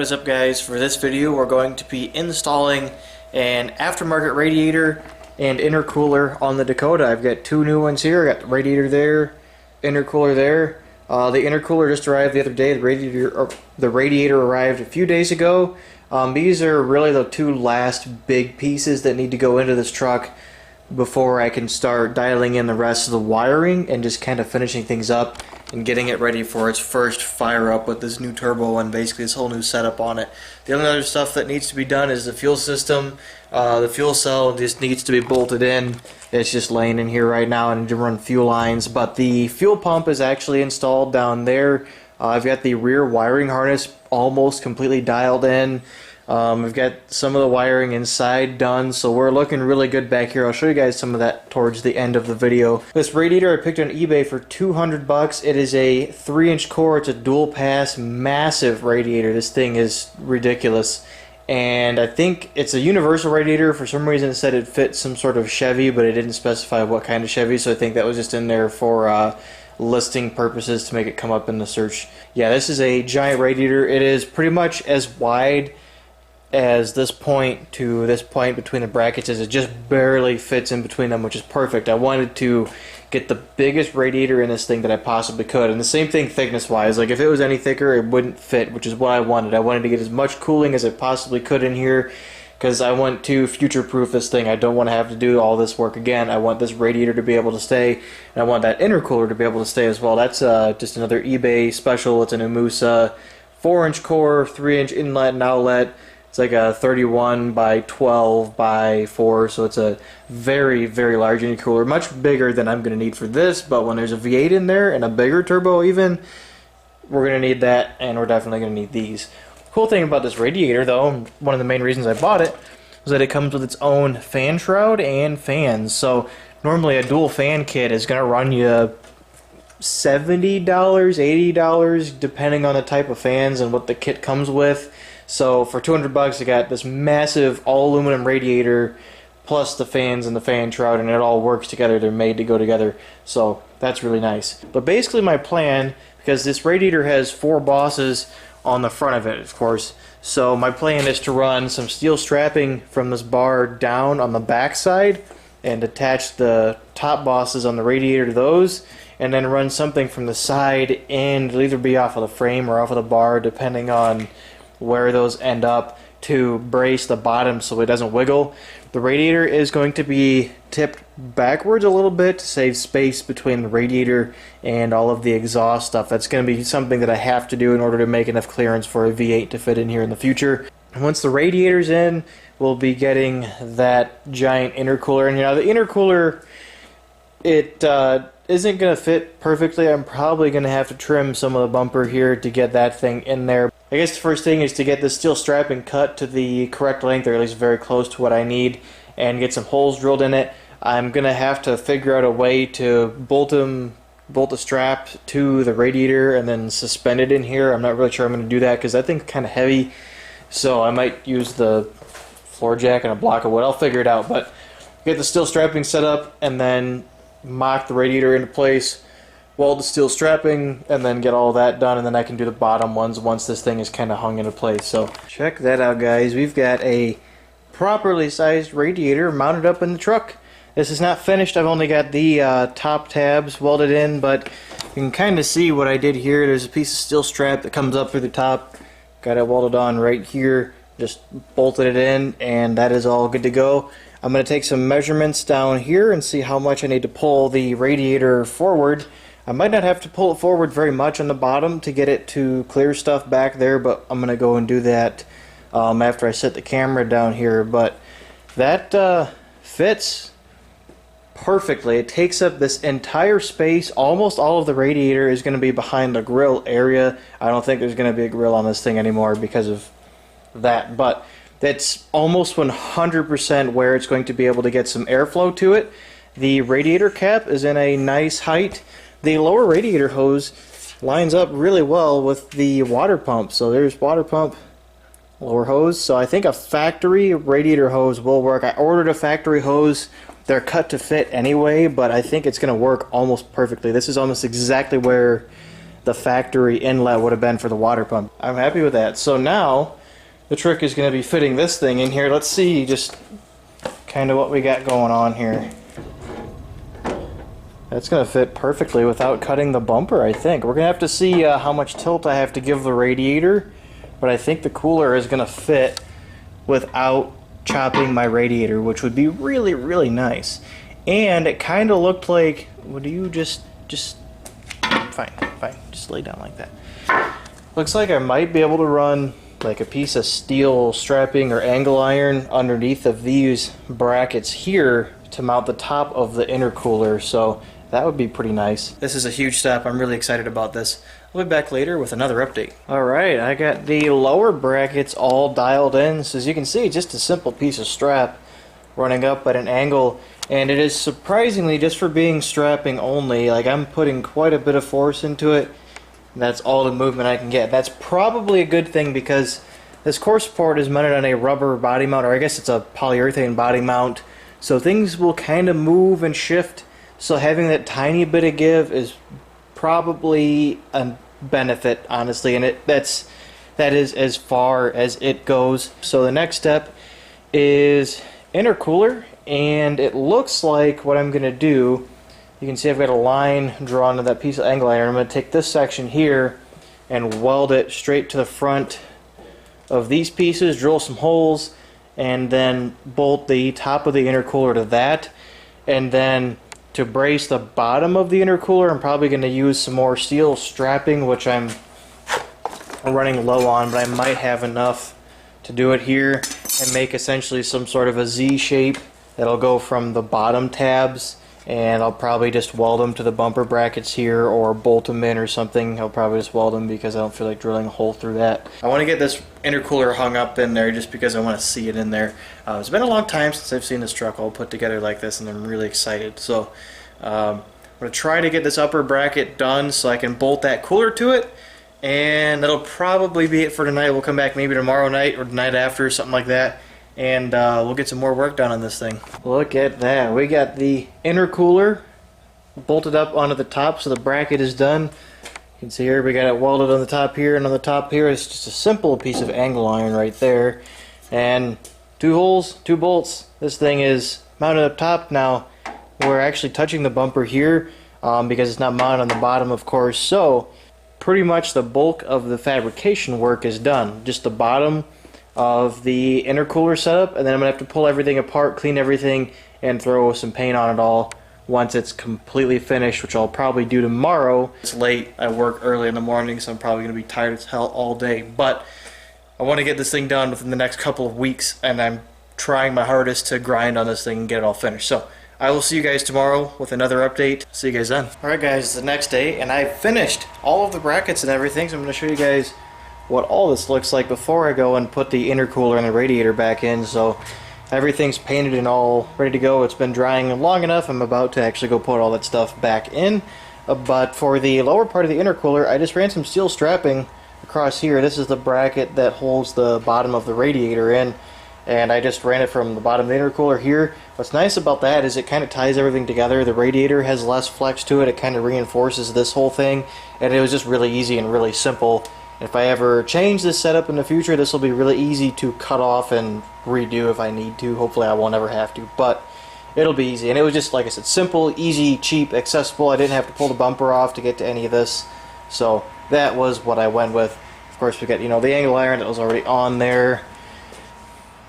What is up, guys? For this video we're going to be installing an aftermarket radiator and intercooler on the Dakota. I've got two new ones here. I got the radiator there, intercooler there. The intercooler just arrived the other day. The radiator arrived a few days ago. These are really the two last big pieces that need to go into this truck before I can start dialing in the rest of the wiring and just kind of finishing things up and getting it ready for its first fire up with this new turbo and basically this whole new setup on it. The only other stuff that needs to be done is the fuel system. The fuel cell just needs to be bolted in. It's just laying in here right now. I need to run fuel lines, but the fuel pump is actually installed down there. I've got the rear wiring harness almost completely dialed in. I've got some of the wiring inside done, so we're looking really good back here. I'll show you guys some of that towards the end of the video. This radiator I picked on eBay for 200 bucks. It is a 3-inch core. It's a dual pass, massive radiator. This thing is ridiculous. And I think it's a universal radiator. For some reason it said it fit some sort of Chevy, but it didn't specify what kind of Chevy, so I think that was just in there for listing purposes to make it come up in the search. Yeah, this is a giant radiator. It is pretty much as wide as this point to this point between the brackets as it just barely fits in between them, which is perfect. I wanted to get the biggest radiator in this thing that I possibly could, and the same thing thickness wise. Like if it was any thicker it wouldn't fit, which is what I wanted. I wanted to get as much cooling as I possibly could in here because I want to future proof this thing. I don't want to have to do all this work again. I want this radiator to be able to stay, and I want that intercooler to be able to stay as well. That's just another eBay special. It's an Amusa 4-inch core, 3-inch inlet and outlet. It's like a 31 by 12 by 4, so it's a very, very large intercooler, much bigger than I'm going to need for this, but when there's a V8 in there and a bigger turbo even, we're going to need that, and we're definitely going to need these. Cool thing about this radiator, though, one of the main reasons I bought it, was that it comes with its own fan shroud and fans. So normally a dual fan kit is going to run you $70, $80, depending on the type of fans and what the kit comes with. So for 200 bucks, I got this massive all aluminum radiator plus the fans and the fan shroud, and it all works together. They're made to go together, so that's really nice. But basically my plan, because this radiator has 4 bosses on the front of it, of course, so my plan is to run some steel strapping from this bar down on the back side and attach the top bosses on the radiator to those, and then run something from the side, and it'll either be off of the frame or off of the bar depending on where those end up, to brace the bottom so it doesn't wiggle. The radiator is going to be tipped backwards a little bit to save space between the radiator and all of the exhaust stuff. That's going to be something that I have to do in order to make enough clearance for a V8 to fit in here in the future. And once the radiator's in, we'll be getting that giant intercooler. And the intercooler, it isn't going to fit perfectly. I'm probably going to have to trim some of the bumper here to get that thing in there. I guess the first thing is to get the steel strapping cut to the correct length, or at least very close to what I need, and get some holes drilled in it. I'm going to have to figure out a way to bolt the strap to the radiator and then suspend it in here. I'm not really sure I'm going to do that because that thing's kind of heavy, so I might use the floor jack and a block of wood. I'll figure it out, but get the steel strapping set up and then mock the radiator into place, weld the steel strapping, and then get all that done, and then I can do the bottom ones once this thing is kind of hung into place. So check that out, guys. We've got a properly sized radiator mounted up in the truck. This is not finished. I've only got the top tabs welded in, but you can kind of see what I did here. There's a piece of steel strap that comes up through the top. Got it welded on right here. Just bolted it in, and that is all good to go. I'm going to take some measurements down here and see how much I need to pull the radiator forward. I might not have to pull it forward very much on the bottom to get it to clear stuff back there, but I'm going to go and do that after I set the camera down here. But that fits perfectly. It takes up this entire space. Almost all of the radiator is going to be behind the grill area. I don't think there's going to be a grill on this thing anymore because of that, but that's almost 100% where it's going to be able to get some airflow to it. The radiator cap is in a nice height. The lower radiator hose lines up really well with the water pump. So there's water pump, lower hose. So I think a factory radiator hose will work. I ordered a factory hose. They're cut to fit anyway, but I think it's going to work almost perfectly. This is almost exactly where the factory inlet would have been for the water pump. I'm happy with that. So now the trick is going to be fitting this thing in here. Let's see just kind of what we got going on here. That's going to fit perfectly without cutting the bumper, I think. We're going to have to see how much tilt I have to give the radiator, but I think the cooler is going to fit without chopping my radiator, which would be really, really nice. And it kind of looked like, would you just fine, just lay down like that. Looks like I might be able to run like a piece of steel strapping or angle iron underneath of these brackets here to mount the top of the intercooler, so that would be pretty nice. This is a huge step. I'm really excited about this. I'll be back later with another update. Alright, I got the lower brackets all dialed in, so as you can see, just a simple piece of strap running up at an angle, and it is surprisingly, just for being strapping only, like I'm putting quite a bit of force into it. That's all the movement I can get. That's probably a good thing because this core support is mounted on a rubber body mount, or I guess it's a polyurethane body mount, so things will kind of move and shift. So having that tiny bit of give is probably a benefit, honestly, and that is as far as it goes. So the next step is intercooler, and it looks like what I'm going to do, you can see I've got a line drawn to that piece of angle iron. I'm going to take this section here and weld it straight to the front of these pieces, drill some holes, and then bolt the top of the intercooler to that. And then to brace the bottom of the intercooler, I'm probably going to use some more steel strapping, which I'm running low on, but I might have enough to do it here and make essentially some sort of a Z shape that'll go from the bottom tabs, and I'll probably just weld them to the bumper brackets here or bolt them in or something. I'll probably just weld them because I don't feel like drilling a hole through that. I want to get this intercooler hung up in there just because I want to see it in there. It's been a long time since I've seen this truck all put together like this, and I'm really excited. So I'm going to try to get this upper bracket done so I can bolt that cooler to it, and that'll probably be it for tonight. We'll come back maybe tomorrow night or the night after, something like that, and we'll get some more work done on this thing. Look at that. We got the intercooler bolted up onto the top, so the bracket is done. You can see here we got it welded on the top here, and on the top here is just a simple piece of angle iron right there. And 2 holes, 2 bolts. This thing is mounted up top now. We're actually touching the bumper here because it's not mounted on the bottom, of course. So pretty much the bulk of the fabrication work is done. Just the bottom of the intercooler setup, and then I'm going to have to pull everything apart, clean everything, and throw some paint on it all once it's completely finished, which I'll probably do tomorrow. It's late. I work early in the morning, so I'm probably going to be tired as hell all day. But I want to get this thing done within the next couple of weeks, and I'm trying my hardest to grind on this thing and get it all finished. So I will see you guys tomorrow with another update. See you guys then. Alright guys, it's the next day, and I've finished all of the brackets and everything, so I'm going to show you guys what all this looks like before I go and put the intercooler and the radiator back in. So everything's painted and all ready to go. It's been drying long enough. I'm about to actually go put all that stuff back in. But for the lower part of the intercooler, I just ran some steel strapping across here. This is the bracket that holds the bottom of the radiator in, and I just ran it from the bottom of the intercooler here. What's nice about that is it kind of ties everything together. The radiator has less flex to it. It kind of reinforces this whole thing, and it was just really easy and really simple. If I ever change this setup in the future, this will be really easy to cut off and redo if I need to. Hopefully I won't ever have to, but it'll be easy. And it was just, like I said, simple, easy, cheap, accessible. I didn't have to pull the bumper off to get to any of this, so that was what I went with. Of course, we got, you know, the angle iron that was already on there.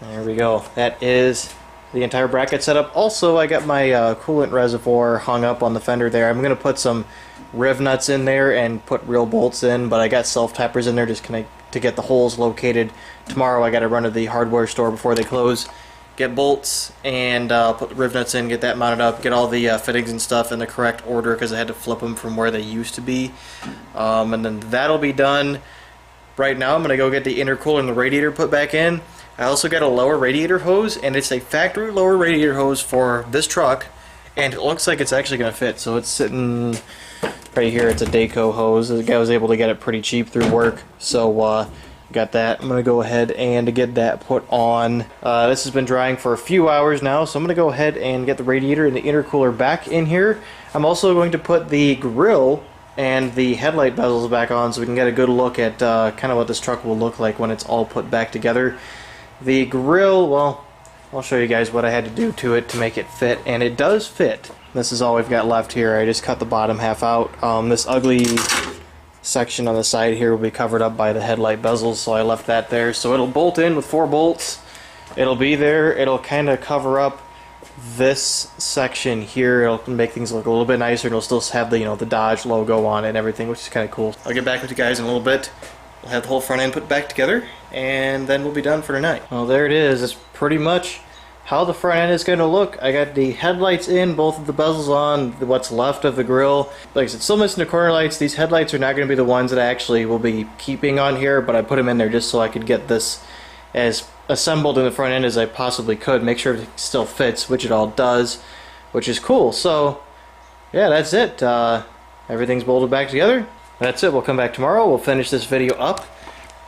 There we go. That is the entire bracket setup. Also, I got my coolant reservoir hung up on the fender there. I'm going to put some riv nuts in there and put real bolts in, but I got self-tappers in there just to get the holes located. Tomorrow I got to run to the hardware store before they close, get bolts, and put the riv nuts in, get that mounted up, get all the fittings and stuff in the correct order because I had to flip them from where they used to be. And then that'll be done. Right now I'm going to go get the intercooler and the radiator put back in. I also got a lower radiator hose, and it's a factory lower radiator hose for this truck, and it looks like it's actually going to fit. So it's sitting right here. It's a Dakota hose. The guy was able to get it pretty cheap through work, so got that. I'm going to go ahead and get that put on. This has been drying for a few hours now, so I'm going to go ahead and get the radiator and the intercooler back in here. I'm also going to put the grill and the headlight bezels back on so we can get a good look at kind of what this truck will look like when it's all put back together. The grill, well, I'll show you guys what I had to do to it to make it fit, and it does fit. This is all we've got left here. I just cut the bottom half out. This ugly section on the side here will be covered up by the headlight bezels, so I left that there. So it'll bolt in with 4 bolts. It'll be there. It'll kind of cover up this section here. It'll make things look a little bit nicer, and it'll still have the, you know, the Dodge logo on it and everything, which is kind of cool. I'll get back with you guys in a little bit. We'll have the whole front end put back together, and then we'll be done for tonight. Well, there it is. It's pretty much how the front end is going to look. I got the headlights in, both of the bezels on, what's left of the grill. Like I said, still missing the corner lights. These headlights are not going to be the ones that I actually will be keeping on here, but I put them in there just so I could get this as assembled in the front end as I possibly could. Make sure it still fits, which it all does, which is cool. So, yeah, that's it. Everything's bolted back together. That's it. We'll come back tomorrow. We'll finish this video up,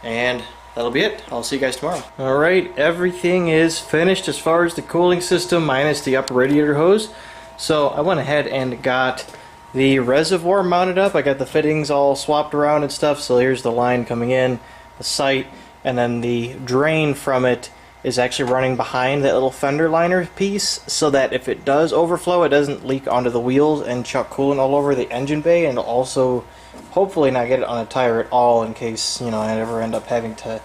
and that'll be it. I'll see you guys tomorrow. Alright, everything is finished as far as the cooling system minus the upper radiator hose. So I went ahead and got the reservoir mounted up. I got the fittings all swapped around and stuff. So here's the line coming in, the sight, and then the drain from it is actually running behind that little fender liner piece, so that if it does overflow, it doesn't leak onto the wheels and chuck coolant all over the engine bay, and also hopefully not get it on a tire at all in case, you know, I ever end up having to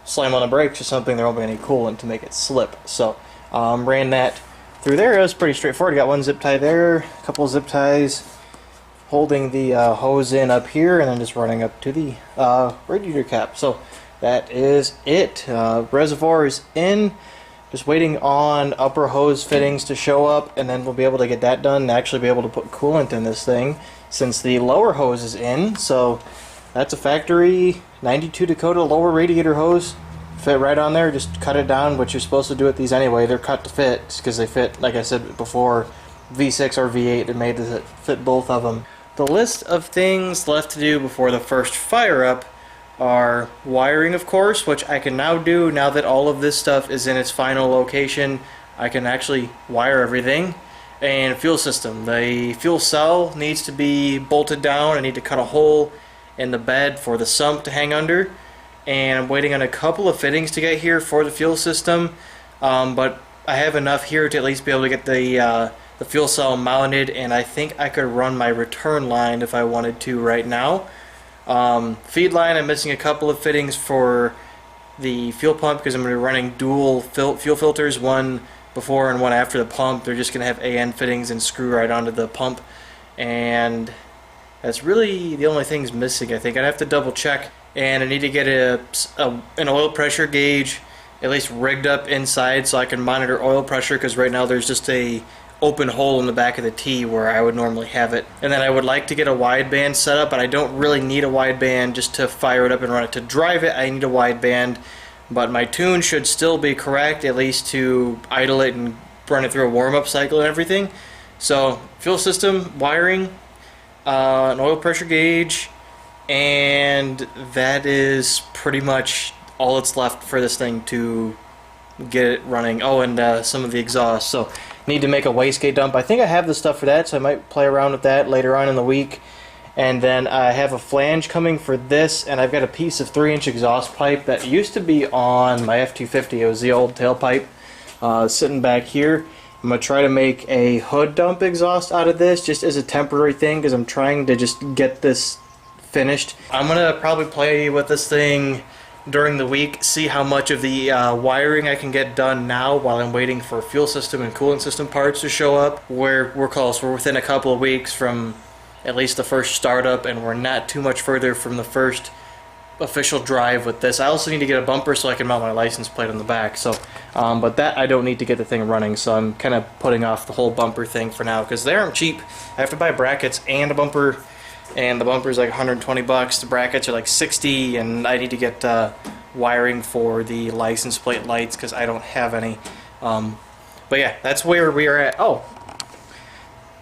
slam on the brakes or something. There won't be any coolant to make it slip. So ran that through there. It was pretty straightforward. Got one zip tie there, a couple of zip ties holding the hose in up here, and then just running up to the radiator cap. So that is it. Reservoir is in. Just waiting on upper hose fittings to show up, and then we'll be able to get that done and actually be able to put coolant in this thing since the lower hose is in. So that's a factory 92 Dakota lower radiator hose. Fit right on there. Just cut it down, which you're supposed to do with these anyway. They're cut to fit because they fit, like I said before, V6 or V8. They're made to fit both of them. The list of things left to do before the first fire up are wiring, of course, which I can now do now that all of this stuff is in its final location. I can actually wire everything. And fuel system. The fuel cell needs to be bolted down. I need to cut a hole in the bed for the sump to hang under. And I'm waiting on a couple of fittings to get here for the fuel system. But I have enough here to at least be able to get the fuel cell mounted, and I think I could run my return line if I wanted to right now. Feed line, I'm missing a couple of fittings for the fuel pump because I'm going to be running dual fuel filters, one before and one after the pump. They're just going to have AN fittings and screw right onto the pump, and that's really the only things missing. I think I'd have to double check, and I need to get an oil pressure gauge at least rigged up inside so I can monitor oil pressure, because right now there's just a open hole in the back of the T where I would normally have it. And then I would like to get a wideband set up, but I don't really need a wideband just to fire it up and run it. To drive it, I need a wideband, but my tune should still be correct, at least to idle it and run it through a warm-up cycle and everything. So, fuel system, wiring, an oil pressure gauge, and that is pretty much all that's left for this thing to get it running. Oh, and some of the exhaust. So, need to make a wastegate dump. I think I have the stuff for that, so I might play around with that later on in the week. And then I have a flange coming for this, and I've got a piece of 3-inch exhaust pipe that used to be on my F-250. It was the old tailpipe sitting back here. I'm going to try to make a hood dump exhaust out of this just as a temporary thing, because I'm trying to just get this finished. I'm going to probably play with this thing during the week, see how much of the wiring I can get done now while I'm waiting for fuel system and coolant system parts to show up. We're close. We're within a couple of weeks from at least the first startup, and we're not too much further from the first official drive with this. I also need to get a bumper so I can mount my license plate on the back. So, but that I don't need to get the thing running, so I'm kind of putting off the whole bumper thing for now because they aren't cheap. I have to buy brackets and a bumper, and the bumper's like 120 bucks. The brackets are like 60, and I need to get wiring for the license plate lights because I don't have any. But yeah, that's where we are at. Oh,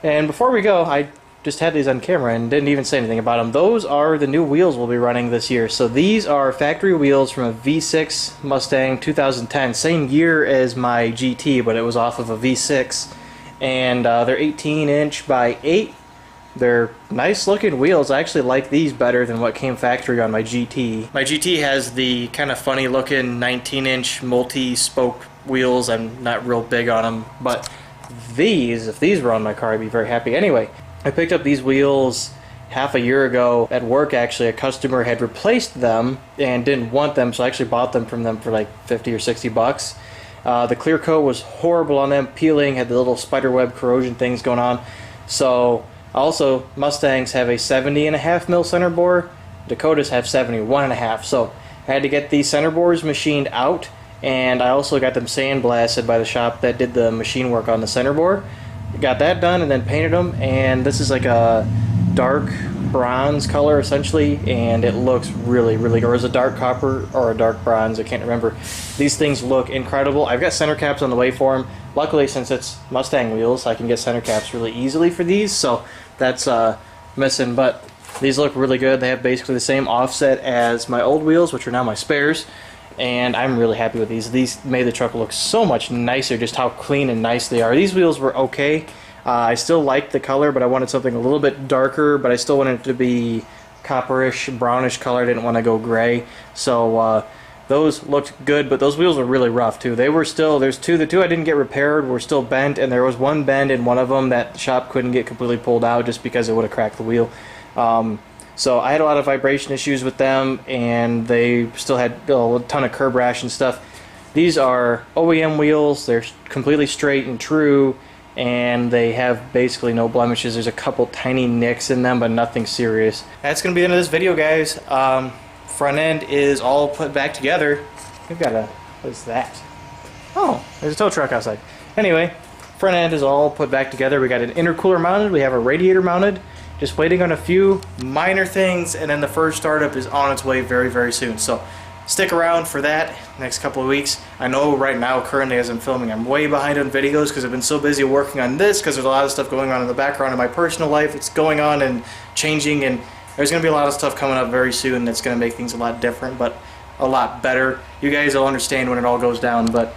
and before we go, I just had these on camera and didn't even say anything about them. Those are the new wheels we'll be running this year. So these are factory wheels from a V6 Mustang 2010, same year as my GT, but it was off of a V6, and they're 18-inch by 8 They're nice looking wheels. I actually like these better than what came factory on my GT. My GT has the kind of funny looking 19-inch multi-spoke wheels. I'm not real big on them, but these, if these were on my car, I'd be very happy. Anyway, I picked up these wheels half a year ago at work. Actually, a customer had replaced them and didn't want them, so I actually bought them from them for like 50 or 60 bucks. The clear coat was horrible on them, peeling, had the little spiderweb corrosion things going on. So also, Mustangs have a 70.5 mil center bore. Dakotas have 71.5. So I had to get these center bores machined out, and I also got them sandblasted by the shop that did the machine work on the center bore. Got that done and then painted them, and this is like a dark bronze color essentially, and it looks really, really good. Or is it dark copper or a dark bronze? I can't remember. These things look incredible. I've got center caps on the way for them. Luckily, since it's Mustang wheels, I can get center caps really easily for these, so that's missing, but these look really good. They have basically the same offset as my old wheels, which are now my spares, and I'm really happy with these. These made the truck look so much nicer, just how clean and nice they are. These wheels were okay. I still liked the color, but I wanted something a little bit darker, but I still wanted it to be copperish, brownish color. I didn't want to go gray, so those looked good, but those wheels were really rough too. They were still, the two I didn't get repaired were still bent, and there was one bend in one of them that the shop couldn't get completely pulled out just because it would have cracked the wheel. So I had a lot of vibration issues with them, and they still had a ton of curb rash and stuff. These are OEM wheels. They're completely straight and true, and they have basically no blemishes. There's a couple tiny nicks in them, but nothing serious. That's going to be the end of this video, guys. Front end is all put back together. We've got a, what is that? Oh, there's a tow truck outside. Anyway, front end is all put back together. We got an intercooler mounted, we have a radiator mounted, just waiting on a few minor things, and then the first startup is on its way very, very soon. So stick around for that next couple of weeks. I know right now, currently as I'm filming, I'm way behind on videos because I've been so busy working on this, because there's a lot of stuff going on in the background in my personal life. It's going on and changing, and there's going to be a lot of stuff coming up very soon that's going to make things a lot different, but a lot better. You guys will understand when it all goes down, but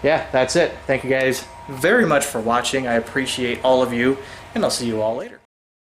yeah, that's it. Thank you guys very much for watching. I appreciate all of you, and I'll see you all later.